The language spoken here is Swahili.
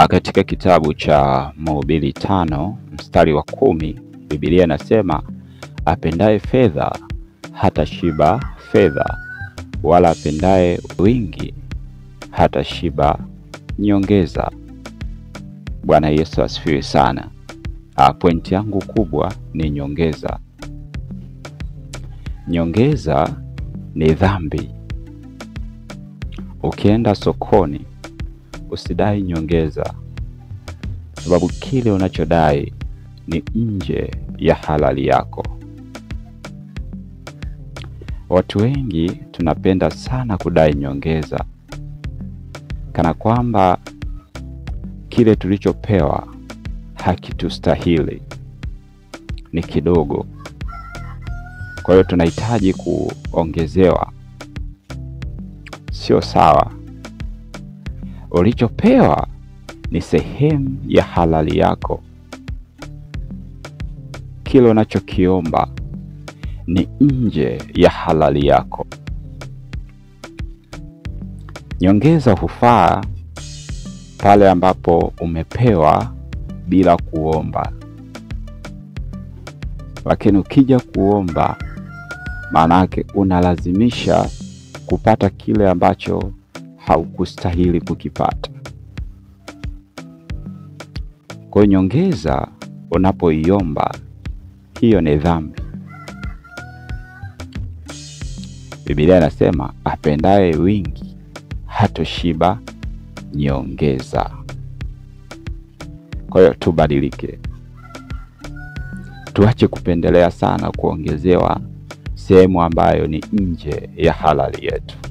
Katika kitabu cha Mhubiri 5 mstari wa 10, Biblia inasema apendaye fedha hatashiba fedha, wala apendaye wingi hatashiba nyongeza. Bwana Yesu asifiwe sana. Pointi yangu kubwa ni nyongeza. Nyongeza ni dhambi. Ukienda sokoni usidai nyongeza, sababu kile unachodai ni nje ya halali yako. Watu wengi tunapenda sana kudai nyongeza, kana kwamba kile tulichopewa hakitustahili, ni kidogo, kwa hiyo tunahitaji kuongezewa. Sio sawa. Ulichopewa ni sehemu ya halali yako. Kile unachokiomba ni nje ya halali yako. Nyongeza hufaa pale ambapo umepewa bila kuomba. Lakini ukija kuomba, maana yake unalazimisha kupata kile ambacho haukustahili kukipata. Kwa nyongeza unapoiomba, hiyo ni dhambi. Biblia inasema apendaye wingi hatoshiba nyongeza. Kwa hiyo tubadilike. Tuache kupendelea sana kuongezewa sehemu ambayo ni nje ya halali yetu.